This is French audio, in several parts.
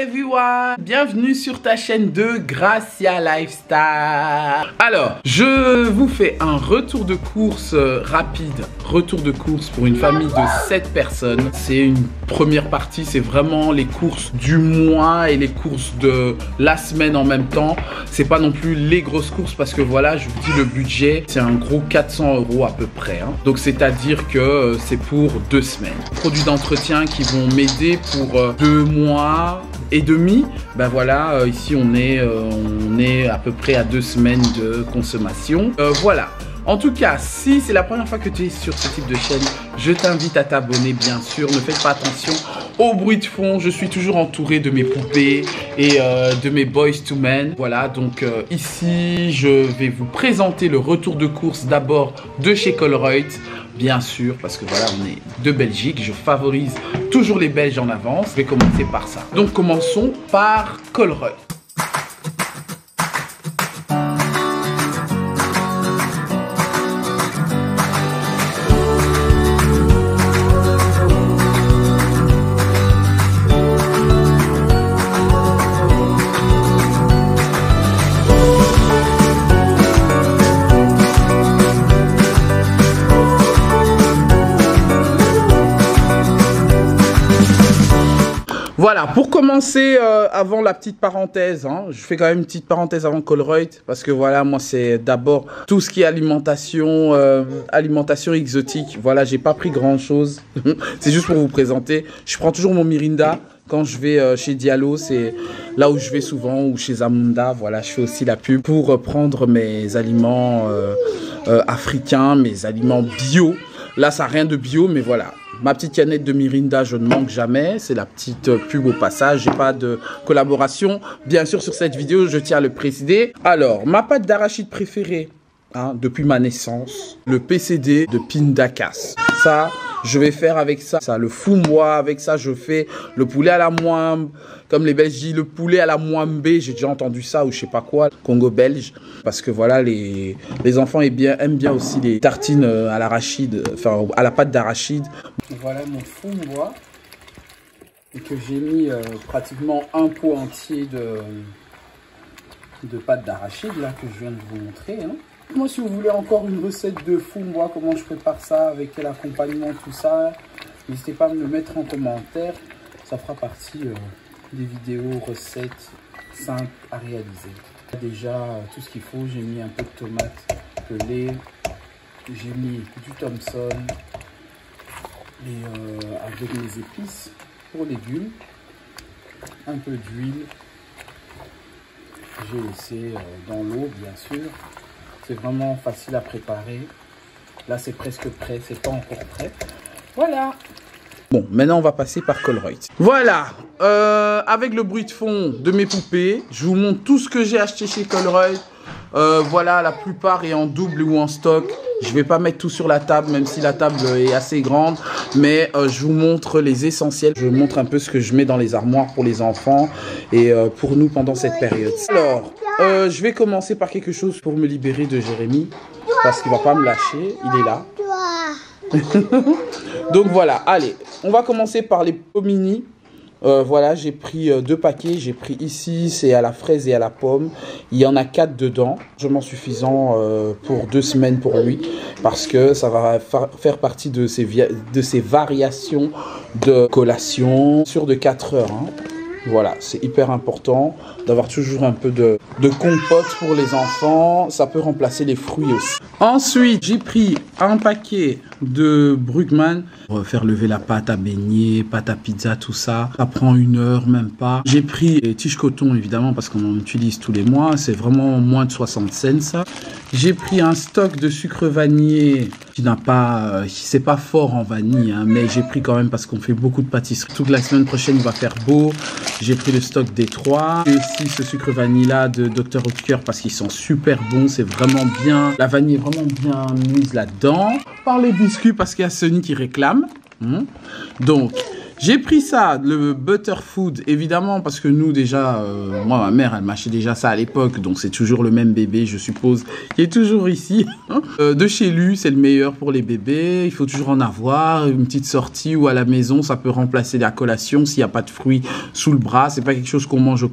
everyone, bienvenue sur ta chaîne de Gracia Lifestyle. Alors, je vous fais un retour de course rapide, retour de course pour une famille de 7 personnes. C'est une première partie, c'est vraiment les courses du mois et les courses de la semaine en même temps. C'est pas non plus les grosses courses parce que voilà, je vous dis le budget, c'est un gros 400 € à peu près. Hein. Donc c'est-à-dire que c'est pour 2 semaines. Produits d'entretien qui vont m'aider pour 2 mois et demi. Ben voilà, ici on est à peu près à 2 semaines de consommation. Voilà. En tout cas, si c'est la première fois que tu es sur ce type de chaîne, je t'invite à t'abonner bien sûr. Ne faites pas attention au bruit de fond. Je suis toujours entouré de mes poupées et de mes boys to men. Voilà, donc ici, je vais vous présenter le retour de course d'abord de chez Colruyt. Bien sûr, parce que voilà, on est de Belgique. Je favorise toujours les Belges en avance. Je vais commencer par ça. Donc, commençons par Colruyt. Voilà, pour commencer, avant la petite parenthèse, hein, je fais quand même une petite parenthèse avant Colruyt, parce que voilà, moi c'est d'abord tout ce qui est alimentation, alimentation exotique. Voilà, j'ai pas pris grand chose, c'est juste pour vous présenter. Je prends toujours mon Mirinda quand je vais chez Diallo, c'est là où je vais souvent, ou chez Zamunda. Voilà, je fais aussi la pub pour prendre mes aliments africains, mes aliments bio. Là, ça n'a rien de bio, mais voilà. Ma petite canette de Mirinda, je ne manque jamais. C'est la petite pub au passage. J'ai pas de collaboration. Bien sûr, sur cette vidéo, je tiens à le préciser. Alors, ma pâte d'arachide préférée, hein, depuis ma naissance, le PCD de Pindakas. Ça, je vais faire avec ça. Le fou-moi, avec ça, je fais le poulet à la moimbe. Comme les Belges disent, le poulet à la moimbe. J'ai déjà entendu ça ou je sais pas quoi, Congo belge. Parce que voilà, les enfants aiment bien aussi les tartines à l'arachide, enfin à la pâte d'arachide. Voilà mon fou-moi. Et que j'ai mis pratiquement un pot entier de pâte d'arachide, là, que je viens de vous montrer. Hein. Moi, si vous voulez encore une recette de fou-moi, comment je prépare ça, avec quel accompagnement, tout ça, n'hésitez pas à me le mettre en commentaire. Ça fera partie des vidéos recettes simples à réaliser. Déjà, tout ce qu'il faut, j'ai mis un peu de tomates pelées, j'ai mis du Thompson, et avec mes épices pour légumes, un peu d'huile. J'ai laissé dans l'eau, bien sûr. C'est vraiment facile à préparer. Là, c'est presque prêt. C'est pas encore prêt. Voilà. Bon, maintenant, on va passer par Colruyt. Voilà. Avec le bruit de fond de mes poupées, je vous montre tout ce que j'ai acheté chez Colruyt. Voilà, la plupart est en double ou en stock. Je vais pas mettre tout sur la table, même si la table est assez grande. Mais je vous montre les essentiels. Je vous montre un peu ce que je mets dans les armoires pour les enfants et pour nous pendant cette période. Alors, je vais commencer par quelque chose pour me libérer de Jérémy. Parce qu'il va pas me lâcher. Il est là. Donc voilà, allez. On va commencer par les pomini. Voilà, j'ai pris 2 paquets. J'ai pris ici, c'est à la fraise et à la pomme. Il y en a 4 dedans. Largement suffisant pour 2 semaines pour lui. Parce que ça va faire partie de ces variations de collation sur de 4 heures. Hein. Voilà, c'est hyper important d'avoir toujours un peu de compote pour les enfants. Ça peut remplacer les fruits aussi. Ensuite, j'ai pris un paquet de Brueggemann. On va faire lever la pâte à beignet, pâte à pizza, tout ça. Ça prend 1 heure, même pas. J'ai pris les tiges coton, évidemment, parce qu'on en utilise tous les mois. C'est vraiment moins de 60 cents, ça. J'ai pris un stock de sucre vanillé qui n'a pas... c'est pas fort en vanille, hein, mais j'ai pris quand même parce qu'on fait beaucoup de pâtisserie. Toute la semaine prochaine, il va faire beau. J'ai pris le stock D3. Et aussi ce sucre vanille là de Dr Oetker parce qu'ils sont super bons. C'est vraiment bien. La vanille est vraiment bien mise là-dedans. Par les biscuits parce qu'il y a Sony qui réclame. Donc, J'ai pris ça, le butter food, évidemment, parce que nous déjà, moi ma mère elle m'achetait déjà ça à l'époque, donc c'est toujours le même bébé, je suppose, qui est toujours ici. De chez Lu, c'est le meilleur pour les bébés, il faut toujours en avoir, une petite sortie ou à la maison, ça peut remplacer la collation s'il n'y a pas de fruits sous le bras, c'est pas quelque chose qu'on mange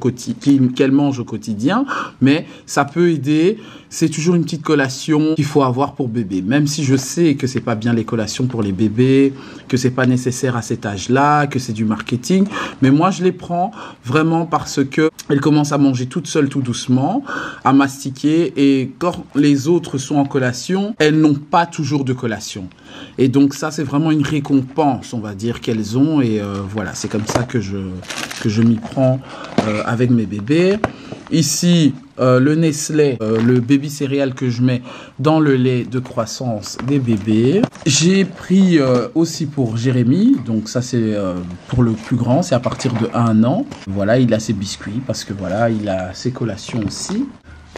qu'elle mange au quotidien, mais ça peut aider, c'est toujours une petite collation qu'il faut avoir pour bébé, même si je sais que c'est pas bien les collations pour les bébés, que c'est pas nécessaire à cet âge-là, que c'est du marketing, mais moi je les prends vraiment parce que elles commencent à manger toutes seules tout doucement, à mastiquer, et quand les autres sont en collation, elles n'ont pas toujours de collation. Et donc ça c'est vraiment une récompense, on va dire, qu'elles ont, et voilà, c'est comme ça que je m'y prends avec mes bébés. Ici, le Nestlé, le baby céréales que je mets dans le lait de croissance des bébés. J'ai pris aussi pour Jérémy, donc ça c'est pour le plus grand, c'est à partir de 1 an. Voilà, il a ses biscuits parce que voilà, il a ses collations aussi.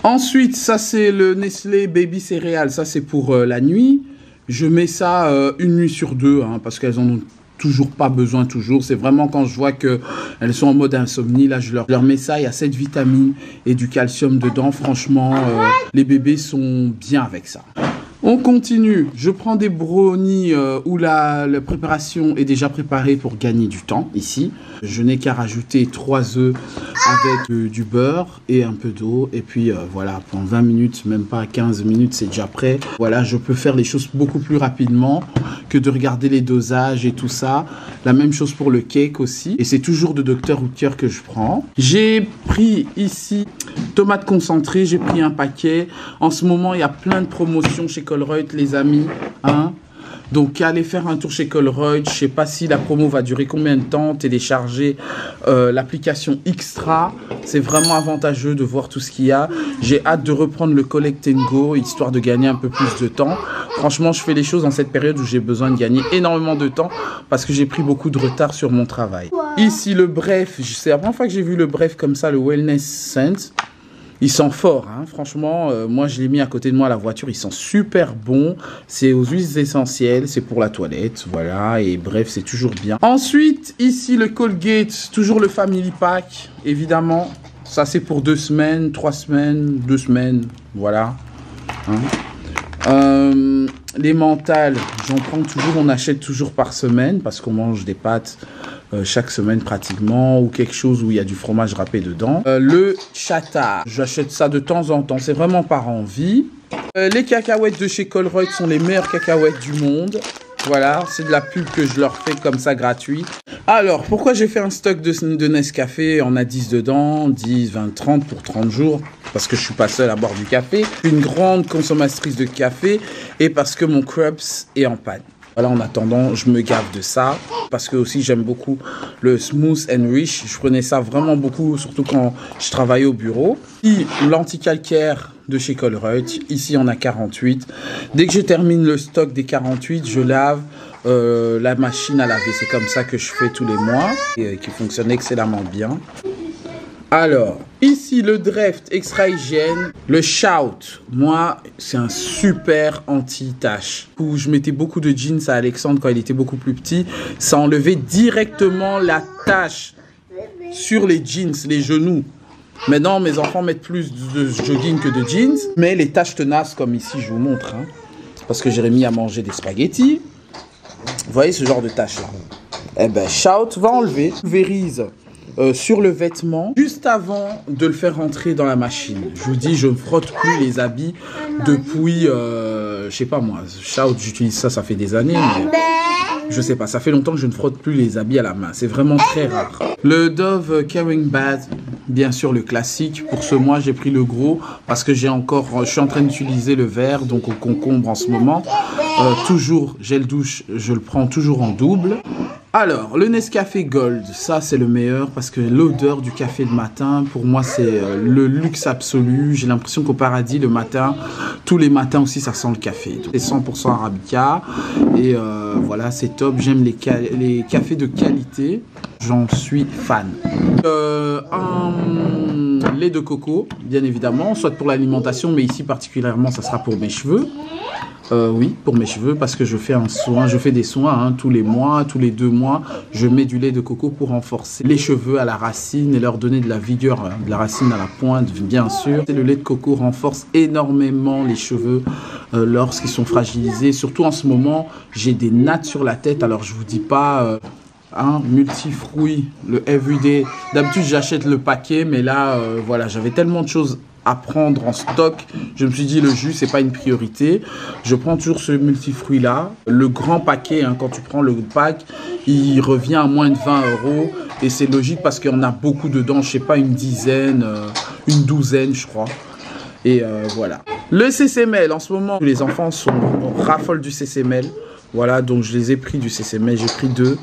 Ensuite, ça c'est le Nestlé baby céréales, ça c'est pour la nuit. Je mets ça 1 nuit sur 2, hein, parce qu'elles en ont toujours pas besoin toujours, c'est vraiment quand je vois que elles sont en mode insomnie, là je leur mets ça, il y a 7 vitamines et du calcium dedans, franchement les bébés sont bien avec ça. On continue, je prends des brownies où la préparation est déjà préparée pour gagner du temps ici. Je n'ai qu'à rajouter 3 œufs avec du beurre et un peu d'eau. Et puis voilà, pendant 20 minutes, même pas 15 minutes, c'est déjà prêt. Voilà, je peux faire les choses beaucoup plus rapidement que de regarder les dosages et tout ça. La même chose pour le cake aussi. Et c'est toujours de Dr Oetker que je prends. J'ai pris ici tomates concentrées, j'ai pris un paquet. En ce moment, il y a plein de promotions chez Colruyt, les amis, hein. Donc allez faire un tour chez Colruyt. Je sais pas si la promo va durer combien de temps. Télécharger l'application Extra, c'est vraiment avantageux de voir tout ce qu'il y a. J'ai hâte de reprendre le Collect and Go, histoire de gagner un peu plus de temps. Franchement, je fais les choses dans cette période où j'ai besoin de gagner énormément de temps parce que j'ai pris beaucoup de retard sur mon travail. Ici le Bref, c'est la première fois que j'ai vu le Bref comme ça, le Wellness Sense. Il sent fort, hein. Franchement, moi je l'ai mis à côté de moi à la voiture, il sent super bon. C'est aux huiles essentielles, c'est pour la toilette, voilà, et bref, c'est toujours bien. Ensuite, ici le Colgate, toujours le Family Pack, évidemment. Ça c'est pour 2 semaines, 3 semaines, 2 semaines, voilà. Hein. Les mentales, j'en prends toujours, on achète toujours par semaine parce qu'on mange des pâtes chaque semaine pratiquement, ou quelque chose où il y a du fromage râpé dedans. Le Chata, j'achète ça de temps en temps, c'est vraiment par envie. Les cacahuètes de chez Colruyt sont les meilleures cacahuètes du monde. Voilà, c'est de la pub que je leur fais comme ça gratuit. Alors, pourquoi j'ai fait un stock de Nescafé? On a 10 dedans, 10, 20, 30 pour 30 jours. Parce que je suis pas seule à boire du café. Je suis une grande consommatrice de café et parce que mon Krups est en panne. Voilà, en attendant, je me gave de ça. Parce que aussi, j'aime beaucoup le Smooth and Rich. Je prenais ça vraiment beaucoup, surtout quand je travaillais au bureau. Ici, l'anticalcaire de chez Colruyt. Ici, on a 48. Dès que je termine le stock des 48, je lave la machine à laver. C'est comme ça que je fais tous les mois et qui fonctionne excellemment bien. Alors, ici, le Dreft Extra Hygiène, le Shout, moi, c'est un super anti-tache. Où je mettais beaucoup de jeans à Alexandre quand il était beaucoup plus petit, ça enlevait directement la tache sur les jeans, les genoux. Maintenant, mes enfants mettent plus de jogging que de jeans, mais les taches tenaces, comme ici, je vous montre, hein, parce que Jérémy a mangé des spaghettis. Vous voyez ce genre de taches-là? Eh ben, Shout va enlever, pulvérise sur le vêtement juste avant de le faire rentrer dans la machine. Je vous dis, je ne frotte plus les habits depuis, je sais pas moi, Shout, j'utilise ça, ça fait des années, mais je sais pas, ça fait longtemps que je ne frotte plus les habits à la main. C'est vraiment très rare. Le Dove Caring Bath, bien sûr le classique. Pour ce mois, j'ai pris le gros parce que je suis en train d'utiliser le vert, donc au concombre en ce moment. Toujours gel douche, je le prends toujours en double. Alors, le Nescafé Gold, ça c'est le meilleur parce que l'odeur du café le matin, pour moi c'est le luxe absolu. J'ai l'impression qu'au paradis le matin, tous les matins aussi ça sent le café. C'est 100% Arabica et voilà, c'est top. J'aime les cafés de qualité, j'en suis fan. Un lait de coco, bien évidemment, soit pour l'alimentation, mais ici particulièrement ça sera pour mes cheveux. Oui, pour mes cheveux, parce que je fais des soins hein, tous les mois, tous les 2 mois. Je mets du lait de coco pour renforcer les cheveux à la racine et leur donner de la vigueur, de la racine à la pointe, bien sûr. Et le lait de coco renforce énormément les cheveux lorsqu'ils sont fragilisés. Surtout en ce moment, j'ai des nattes sur la tête, alors je vous dis pas... multifruits, le everyday. D'habitude, j'achète le paquet, mais là, voilà, j'avais tellement de choses à prendre en stock. Je me suis dit, le jus, c'est pas une priorité. Je prends toujours ce multifruit là. Le grand paquet, hein, quand tu prends le pack, il revient à moins de 20 €. Et c'est logique parce qu'il y en a beaucoup dedans. Je sais pas, une dizaine, une douzaine, je crois. Et voilà. Le CCML, en ce moment, les enfants raffolent du CCML. Voilà, donc je les ai pris du CCML, j'ai pris 2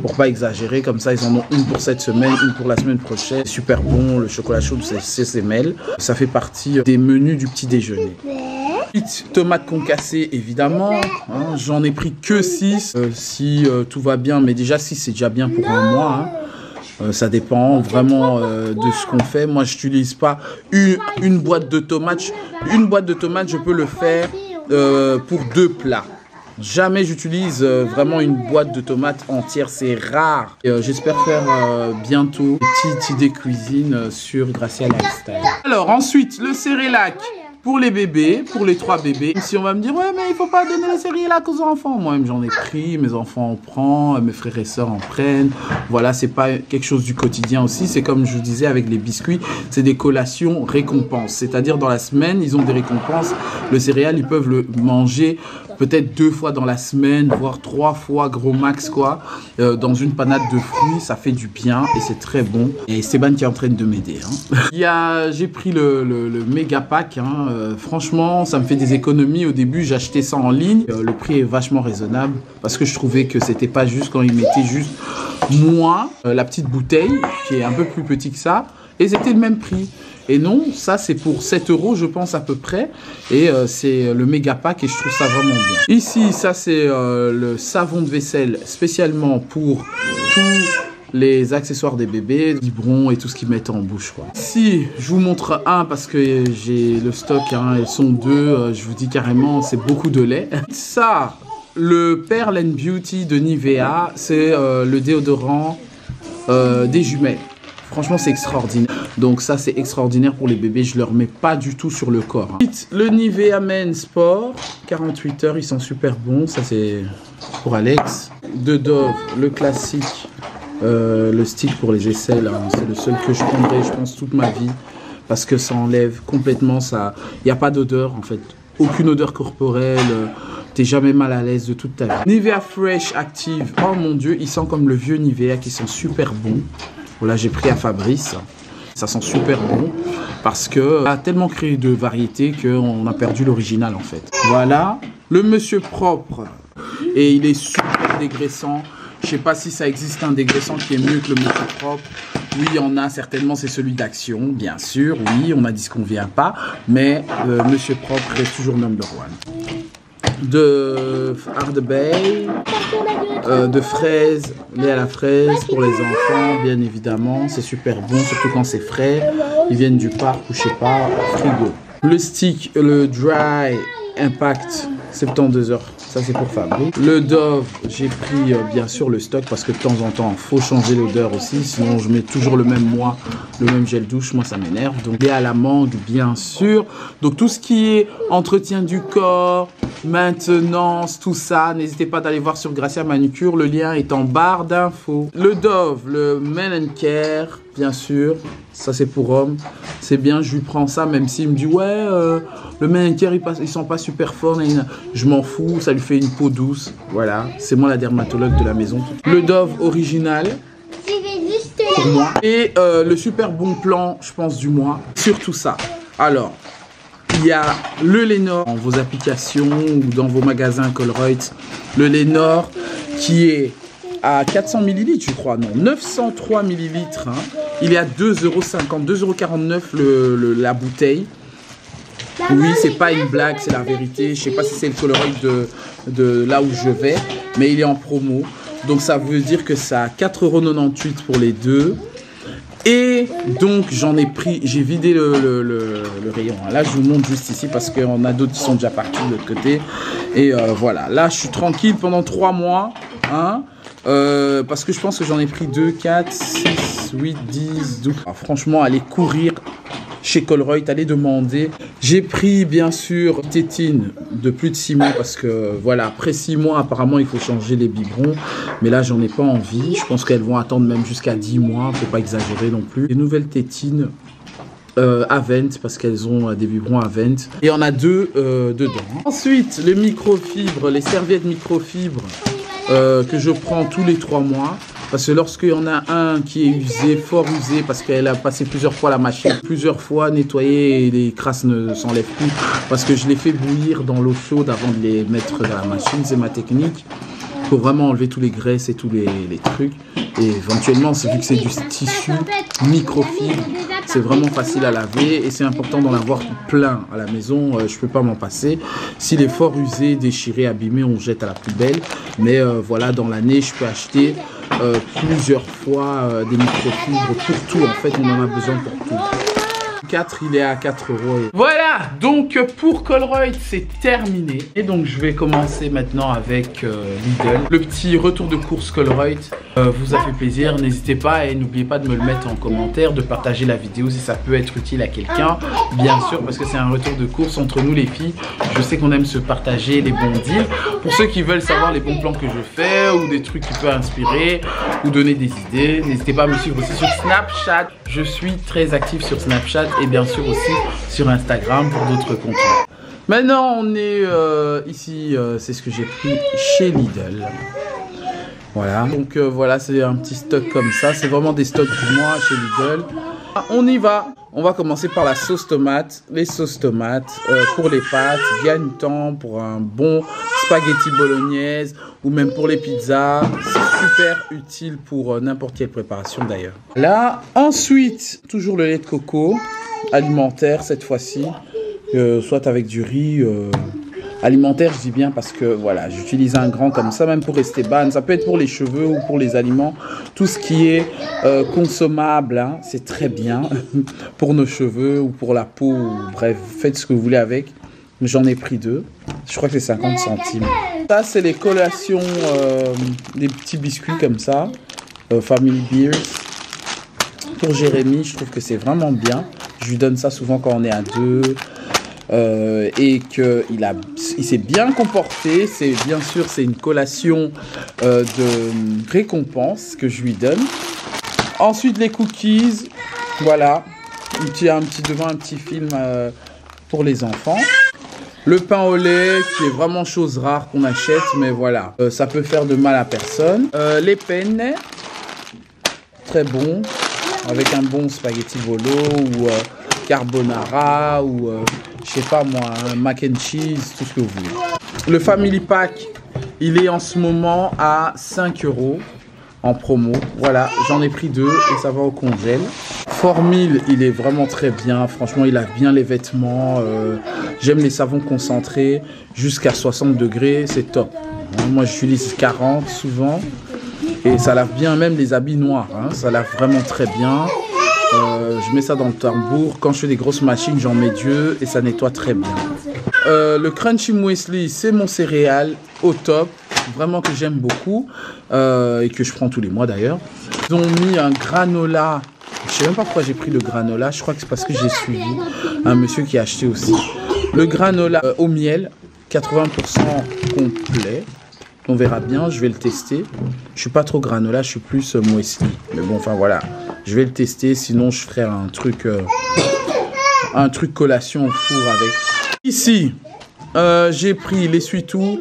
pour pas exagérer, comme ça ils en ont une pour cette semaine, une pour la semaine prochaine. Super bon, le chocolat chaud du CCML, ça fait partie des menus du petit déjeuner. Tomates concassées évidemment, hein, j'en ai pris que 6 si tout va bien, mais déjà 6 c'est déjà bien pour un mois. Hein. Ça dépend vraiment de ce qu'on fait. Moi je n'utilise pas une boîte de tomates, je peux le faire pour 2 plats. Jamais j'utilise vraiment une boîte de tomates entière, c'est rare. J'espère faire bientôt une petite idée cuisine sur Gracia Lifestyle. Alors ensuite, le cérélac pour les bébés, pour les 3 bébés. Si on va me dire, ouais mais il faut pas donner le cérélac aux enfants. Moi-même j'en ai pris, mes enfants en prennent, mes frères et sœurs en prennent. Voilà, c'est pas quelque chose du quotidien aussi. C'est comme je vous disais avec les biscuits, c'est des collations récompenses. C'est-à-dire dans la semaine, ils ont des récompenses. Le céréal, ils peuvent le manger peut-être 2 fois dans la semaine, voire 3 fois gros max quoi, dans une panade de fruits, ça fait du bien et c'est très bon. Et Stéban qui est en train de m'aider. Hein. J'ai pris le méga pack, hein. Franchement ça me fait des économies. Au début j'achetais ça en ligne, le prix est vachement raisonnable parce que je trouvais que c'était pas juste quand ils mettaient juste moins la petite bouteille qui est un peu plus petit que ça et c'était le même prix. Et non, ça c'est pour 7 € je pense à peu près. Et c'est le méga pack et je trouve ça vraiment bien. Ici, ça c'est le savon de vaisselle spécialement pour tous les accessoires des bébés, biberons et tout ce qu'ils mettent en bouche quoi. Ici, je vous montre un parce que j'ai le stock, hein, elles sont 2, je vous dis carrément, c'est beaucoup de lait. Ça, le Pearl and Beauty de Nivea, c'est le déodorant des jumelles. Franchement, c'est extraordinaire. Donc ça, c'est extraordinaire pour les bébés. Je ne leur mets pas du tout sur le corps. Hein. Le Nivea Men Sport, 48 heures, ils sont super bons. Ça, c'est pour Alex. De Dove, le classique, le stick pour les aisselles. Hein. C'est le seul que je prendrai, je pense, toute ma vie. Parce que ça enlève complètement ça. Il n'y a pas d'odeur, en fait. Aucune odeur corporelle. T'es jamais mal à l'aise de toute ta vie. Nivea Fresh Active. Oh mon Dieu, ils sentent comme le vieux Nivea qui sont super bons. Voilà, j'ai pris à Fabrice. Ça sent super bon parce que a tellement créé de variétés qu'on a perdu l'original en fait. Voilà, le Monsieur Propre et il est super dégraissant. Je sais pas si ça existe un dégraissant qui est mieux que le Monsieur Propre. Oui, il y en a certainement, c'est celui d'Action, bien sûr. Oui, on a dit ce qu'on vient pas, mais Monsieur Propre reste toujours number one. De Hard Bay, de fraises, lait à la fraise pour les enfants, bien évidemment, c'est super bon, surtout quand c'est frais, ils viennent du parc ou je sais pas, frigo. Le stick, le Dry Impact, 72 heures, ça c'est pour Fabrice. Le Dove, j'ai pris bien sûr le stock parce que de temps en temps, il faut changer l'odeur aussi, sinon je mets toujours le même gel douche, moi ça m'énerve. Donc lait à la mangue, bien sûr. Donc tout ce qui est entretien du corps, maintenance, tout ça, n'hésitez pas d'aller voir sur Gracia Manucure, le lien est en barre d'infos. Le Dove, le Men and Care, bien sûr, ça c'est pour homme, c'est bien, je lui prends ça même s'il me dit ouais, le Men and Care il sent pas super fort, je m'en fous, ça lui fait une peau douce, voilà, c'est moi la dermatologue de la maison. Le Dove original, pour moi, et le super bon plan, je pense du mois, sur tout ça. Alors, il y a le Lénor dans vos applications ou dans vos magasins Colruyt. Le Lénor qui est à 400 ml, je crois, non, 903 ml. Hein. Il est à 2,50 €, 2,49 € la bouteille. Oui, c'est pas une blague, c'est la vérité. Je sais pas si c'est le Colruyt de là où je vais, mais il est en promo. Donc ça veut dire que ça a 4,98 € pour les deux. Et donc j'en ai pris, j'ai vidé le rayon. Là je vous montre juste ici parce qu'on a d'autres qui sont déjà partis de l'autre côté. Et voilà, là je suis tranquille pendant 3 mois. Hein, parce que je pense que j'en ai pris 2, 4, 6, 8, 10, 12. Alors, franchement, allez courir chez Colruyt, allez demander. J'ai pris bien sûr tétine de plus de 6 mois parce que voilà, après 6 mois apparemment il faut changer les biberons. Mais là j'en ai pas envie, je pense qu'elles vont attendre même jusqu'à 10 mois, faut pas exagérer non plus. Les nouvelles tétines Avent parce qu'elles ont des biberons Avent. Et on a 2 dedans. Ensuite les microfibres, les serviettes microfibres que je prends tous les 3 mois. Parce que lorsqu'il y en a un qui est usé, fort usé, parce qu'elle a passé plusieurs fois la machine, plusieurs fois nettoyé et les crasses ne s'enlèvent plus, parce que je les fais bouillir dans l'eau chaude avant de les mettre dans la machine, c'est ma technique. Il faut vraiment enlever tous les graisses et tous les trucs. Et éventuellement, vu que c'est du tissu microfibre, c'est vraiment facile à laver et c'est important d'en avoir plein à la maison. Je peux pas m'en passer. S'il est fort usé, déchiré, abîmé, on jette à la poubelle. Mais voilà, dans l'année, je peux acheter plusieurs fois des microfibres pour tout. En fait, on en a besoin pour tout. 4, il est à 4 €. Voilà, donc pour Colruyt, c'est terminé. Et donc, je vais commencer maintenant avec Lidl. Le petit retour de course Colruyt vous a fait plaisir. N'hésitez pas et n'oubliez pas de me le mettre en commentaire, de partager la vidéo si ça peut être utile à quelqu'un. Bien sûr, parce que c'est un retour de course entre nous les filles. Je sais qu'on aime se partager les bons deals. Pour ceux qui veulent savoir les bons plans que je fais ou des trucs qui peuvent inspirer ou donner des idées, n'hésitez pas à me suivre aussi sur Snapchat. Je suis très actif sur Snapchat et bien sûr aussi sur Instagram pour d'autres contenus. Maintenant on est ici, c'est ce que j'ai pris chez Lidl. Voilà, donc voilà, c'est un petit stock comme ça, c'est vraiment des stocks du mois chez Lidl. On y va, on va commencer par la sauce tomate, les sauces tomates pour les pâtes, gagne temps pour un bon spaghetti bolognaise ou même pour les pizzas, c'est super utile pour n'importe quelle préparation d'ailleurs. Là, ensuite, toujours le lait de coco alimentaire cette fois-ci, soit avec du riz alimentaire, je dis bien parce que voilà, j'utilise un grand comme ça, même pour Esteban, ça peut être pour les cheveux ou pour les aliments, tout ce qui est consommable, hein, c'est très bien pour nos cheveux ou pour la peau, ou, bref, faites ce que vous voulez avec. J'en ai pris 2, je crois que c'est 50 centimes. Ça, c'est les collations, des petits biscuits comme ça, Family Beers. Pour Jérémy, je trouve que c'est vraiment bien. Je lui donne ça souvent quand on est à 2. Et qu'il s'est bien comporté. C'est bien sûr, c'est une collation de récompense que je lui donne. Ensuite, les cookies. Voilà. Devant un petit film pour les enfants. Le pain au lait, qui est vraiment chose rare qu'on achète, mais voilà, ça peut faire de mal à personne. Les penne, très bon, avec un bon spaghetti volo ou carbonara ou je sais pas moi, un mac and cheese, tout ce que vous voulez. Le Family Pack, il est en ce moment à 5 € en promo. Voilà, j'en ai pris 2 et ça va au congèle. Formil, il est vraiment très bien. Franchement, il lave bien les vêtements. J'aime les savons concentrés jusqu'à 60 degrés, c'est top. Moi, j'utilise 40 souvent et ça lave bien même les habits noirs. Hein. Ça lave vraiment très bien. Je mets ça dans le tambour. Quand je fais des grosses machines, j'en mets 2 et ça nettoie très bien. Le Crunchy Muesli, c'est mon céréale au top. Vraiment que j'aime beaucoup et que je prends tous les mois d'ailleurs. Ils ont mis un granola. Je sais même pas pourquoi j'ai pris le granola. Je crois que c'est parce que j'ai suivi un monsieur qui a acheté aussi. Le granola au miel, 80% complet. On verra bien, je vais le tester. Je suis pas trop granola, je suis plus muesli. Mais bon, enfin voilà, je vais le tester. Sinon, je ferai un truc collation au four avec. Ici, j'ai pris l'essuie-tout.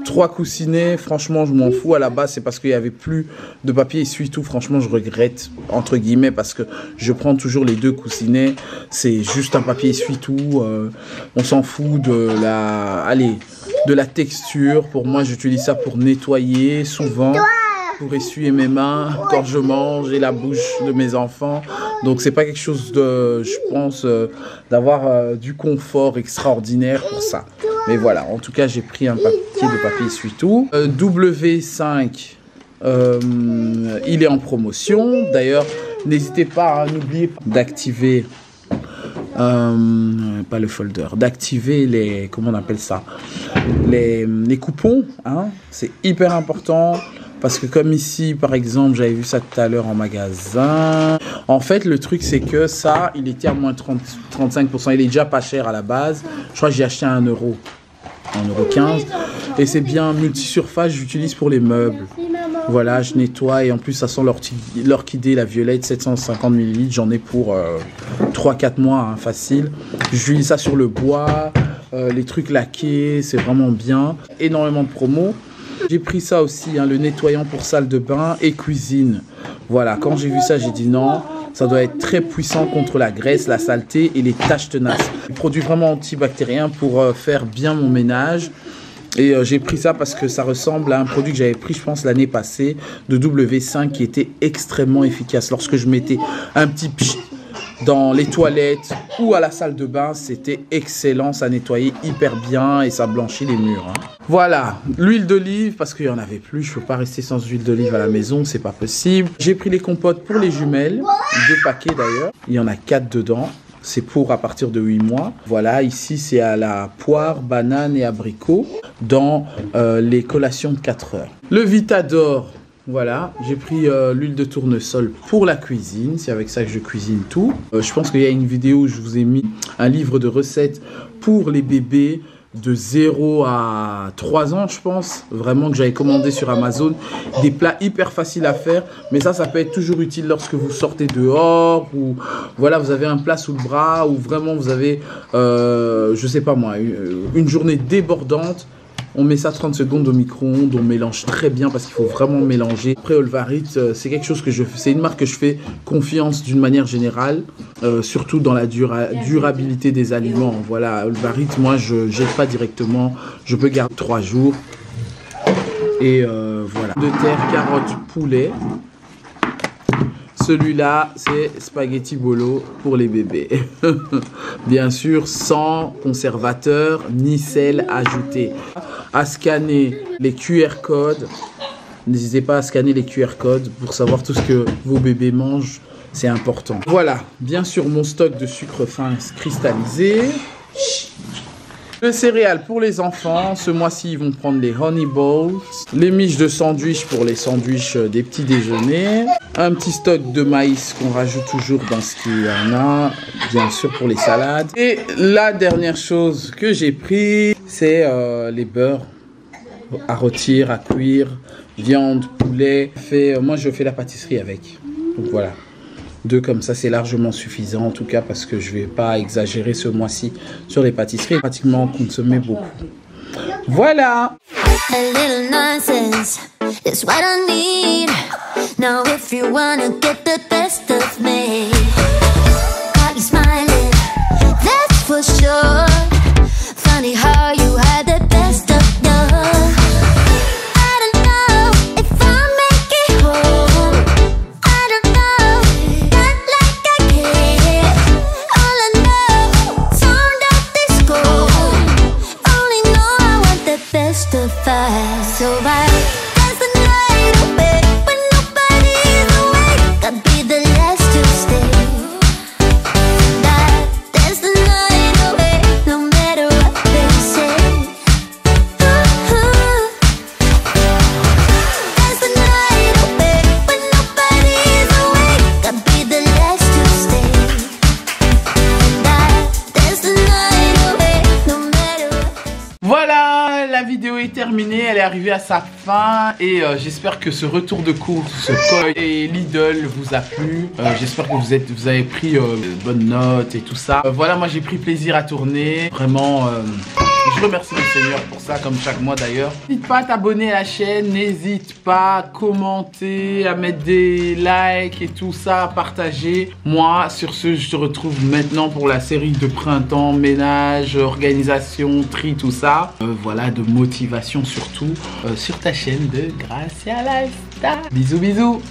3 coussinets, franchement je m'en fous. À la base c'est parce qu'il n'y avait plus de papier essuie-tout. Franchement je regrette entre guillemets parce que je prends toujours les 2 coussinets. C'est juste un papier essuie-tout. On s'en fout de la texture. Pour moi j'utilise ça pour nettoyer souvent, pour essuyer mes mains quand je mange et la bouche de mes enfants. Donc c'est pas quelque chose de, je pense, d'avoir du confort extraordinaire pour ça. Mais voilà, en tout cas, j'ai pris un papier de papier essuie-tout. W5, il est en promotion. D'ailleurs, N'hésitez pas, n'oubliez pas d'activer, pas le folder, d'activer les, comment on appelle ça, les coupons, hein, c'est hyper important. Parce que comme ici, par exemple, j'avais vu ça tout à l'heure en magasin. En fait, le truc, c'est que ça, il était à moins 35%. Il est déjà pas cher à la base. Je crois que j'ai acheté à 1 euro. 1,15 €. Et c'est bien multi-surface, j'utilise pour les meubles. Voilà, je nettoie et en plus, ça sent l'orchidée, la violette, 750 ml. J'en ai pour 3-4 mois, hein, facile. J'utilise ça sur le bois, les trucs laqués, c'est vraiment bien. Énormément de promos. J'ai pris ça aussi, hein, le nettoyant pour salle de bain et cuisine. Voilà, quand j'ai vu ça, j'ai dit non, ça doit être très puissant contre la graisse, la saleté et les taches tenaces. Produit vraiment antibactérien pour faire bien mon ménage. Et j'ai pris ça parce que ça ressemble à un produit que j'avais pris, je pense, l'année passée, de W5 qui était extrêmement efficace. Lorsque je mettais un petit pchit dans les toilettes ou à la salle de bain, c'était excellent, ça nettoyait hyper bien et ça blanchit les murs, hein. Voilà, l'huile d'olive, parce qu'il n'y en avait plus, je ne peux pas rester sans huile d'olive à la maison, c'est pas possible. J'ai pris les compotes pour les jumelles, 2 paquets d'ailleurs, il y en a 4 dedans. C'est pour à partir de 8 mois. Voilà, ici c'est à la poire, banane et abricot dans les collations de 4 heures. Le Vitador. Voilà, j'ai pris l'huile de tournesol pour la cuisine. C'est avec ça que je cuisine tout. Je pense qu'il y a une vidéo où je vous ai mis un livre de recettes pour les bébés de 0 à 3 ans, je pense. Vraiment que j'avais commandé sur Amazon. Des plats hyper faciles à faire. Mais ça peut être toujours utile lorsque vous sortez dehors. Ou voilà, vous avez un plat sous le bras. Ou vraiment vous avez, je sais pas moi, une journée débordante. On met ça 30 secondes au micro-ondes, on mélange très bien parce qu'il faut vraiment mélanger. Après, Olvarit, c'est quelque chose que je fais, c'est une marque que je fais confiance d'une manière générale, surtout dans la durabilité des aliments. Voilà, Olvarit, moi je jette pas directement, je peux garder 3 jours. Et voilà. De terre, carottes, poulet. Celui-là, c'est spaghetti bolo pour les bébés. Bien sûr, sans conservateur ni sel ajouté. À scanner les QR codes. N'hésitez pas à scanner les QR codes pour savoir tout ce que vos bébés mangent. C'est important. Voilà, bien sûr, mon stock de sucre fin cristallisé. Le céréales pour les enfants, ce mois-ci ils vont prendre les honey balls, les miches de sandwich pour les sandwichs des petits déjeuners, un petit stock de maïs qu'on rajoute toujours dans ce qu'il y en a, bien sûr pour les salades. Et la dernière chose que j'ai pris, c'est les beurres à rôtir, à cuire, viande, poulet. Moi je fais la pâtisserie avec, donc voilà. 2 comme ça, c'est largement suffisant en tout cas parce que je vais pas exagérer ce mois-ci sur les pâtisseries. Pratiquement consommer beaucoup. Voilà. A little nonsense is what I need. Now if you wanna get the best of me, got you smiling, that's for sure. Funny how you had the best of love. Voilà, la vidéo est terminée, elle est arrivée à sa fin et j'espère que ce retour de course, ce Koi et Lidl vous a plu. J'espère que vous avez pris de bonnes notes et tout ça. Voilà, moi j'ai pris plaisir à tourner, vraiment... Je remercie le Seigneur pour ça, comme chaque mois d'ailleurs. N'hésite pas à t'abonner à la chaîne, n'hésite pas à commenter, à mettre des likes et tout ça, à partager. Moi, sur ce, je te retrouve maintenant pour la série de printemps, ménage, organisation, tri, tout ça. Voilà, de motivation surtout, sur ta chaîne de Gracia Lifestyle. Bisous, bisous.